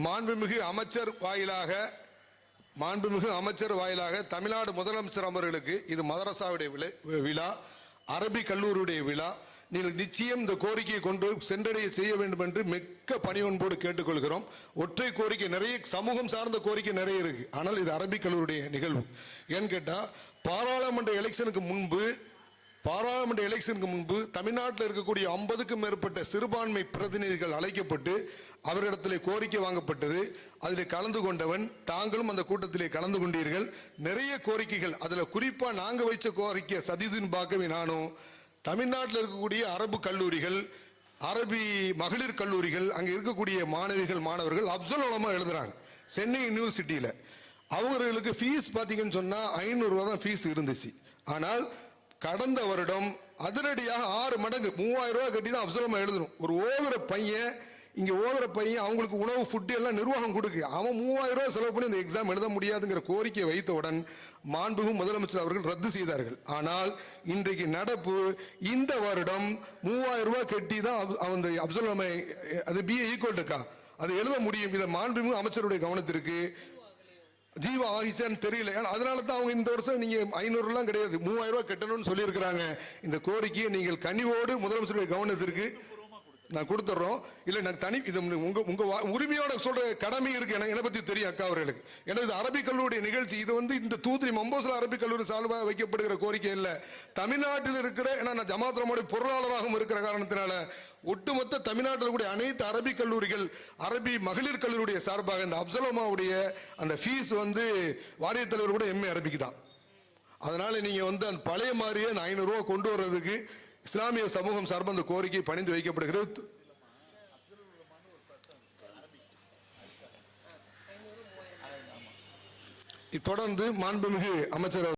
மாண்புமிகு அமைச்சர் வாயிலாக தமிழ்நாடு முதலமைச்சர் அவர்களுக்கு இது மதரசாவுடைய விழா, அரபி கல்லூரியுடைய விழா. நீங்கள் நிச்சயம் இந்த கோரிக்கையை கொண்டு சென்றடைய செய்ய வேண்டும் என்று மிக்க பணிவன்போடு கேட்டுக்கொள்கிறோம். ஒற்றை கோரிக்கை நிறைய, சமூகம் சார்ந்த கோரிக்கை நிறைய இருக்கு. ஆனால் இது அரபி கல்லூரியுடைய நிகழ்வு. ஏன்னு கேட்டா பாராளுமன்ற எலெக்ஷனுக்கு முன்பு தமிழ்நாட்டில் இருக்கக்கூடிய 50க்கும் மேற்பட்ட சிறுபான்மை பிரதிநிதிகள் அழைக்கப்பட்டு அவரிடத்திலே கோரிக்கை வாங்கப்பட்டது. அதில் கலந்து கொண்டவன் தாங்களும் அந்த கூட்டத்திலே கலந்து கொண்டீர்கள். நிறைய கோரிக்கைகள், அதில் குறிப்பாக நாங்கள் வைச்ச கோரிக்கை சதீதுன் பாக்கவி நானும் தமிழ்நாட்டில் இருக்கக்கூடிய அரபு கல்லூரிகள், அரபி மகளிர் கல்லூரிகள், அங்கே இருக்கக்கூடிய மாணவர்கள் அப்சல் உலமா எழுதுறாங்க சென்னை யூனிவர்சிட்டியில். அவங்களுக்கு ஃபீஸ் பார்த்தீங்கன்னு சொன்னால் 500 ரூபா தான் ஃபீஸ் இருந்துச்சு. ஆனால் கடந்த வருடம் அதிரடியாக 6 மடங்கு 3000 ரூபா கட்டி தான் அப்சல் உலமா எழுதணும். ஒரு ஓதுற பையன் அவங்களுக்கு உணவு ஃபுட்டு எல்லாம் நிர்வாகம் கொடுக்கு, அவன் 3000 ரூபா செலவு பண்ணி இந்த எக்ஸாம் எழுத முடியாதுங்கிற கோரிக்கையை வைத்தவுடன் மாண்புமிகு முதலமைச்சர் அவர்கள் ரத்து செய்தார்கள். ஆனால் இன்றைக்கு நடப்பு இந்த வருடம் 3000 ரூபா கட்டி தான் அந்த அப்சல் உலமா அது BA ஈக்குவல் இருக்கா அது எழுத முடியும். இதை மாண்புமிகு அமைச்சருடைய கவனத்திற்கு ஜீவா ஆகிச்சான்னு தெரியல. அதனால தான் அவங்க இந்த வருஷம் நீங்க 500 கிடையாது 3000 ரூபாய் கட்டணும்னு சொல்லி இருக்கிறாங்க. இந்த கோரிக்கையை நீங்கள் கனிவோடு முதலமைச்சருடைய கவனத்திற்கு நான் கொடுத்துட்றோம். இல்லை நான் தனி இது உங்க உரிமையோட சொல்ற கடமை இருக்கு. எனக்கு என்னை பத்தி தெரியும் அக்கா அவர்களுக்கு. ஏன்னா இது அரபிக் கல்லூரிய நிகழ்ச்சி. இது இந்த தூத்துக்குடி மம்போசல் அரபிக் கல்லூரி சார்பாக வைக்கப்படுகிற கோரிக்கை இல்லை. தமிழ்நாட்டில் இருக்கிற, ஏன்னா நான் ஜமாத் ரஹ்மானுடைய பொருளாளராகவும் இருக்கிற காரணத்தினால ஒட்டுமொத்த தமிழ்நாட்டில் கூடிய அனைத்து அரபிக் கல்லூரிகள், அரபி மகளிர் கல்லூரிய சார்பாக இந்த அப்சல் உலமாவுடைய அந்த ஃபீஸ் வாரிய தலைவர் கூட MA அரபிக்கு தான். அதனால நீங்க அந்த பழைய மாதிரியே 500 ரூபா கொண்டு வர்றதுக்கு இஸ்லாமிய சமூகம் சார்பாக அந்த கோரிக்கை பணிந்து வைக்கப்படுகிறது. தொடர்ந்து மாண்புமிகு அமைச்சர்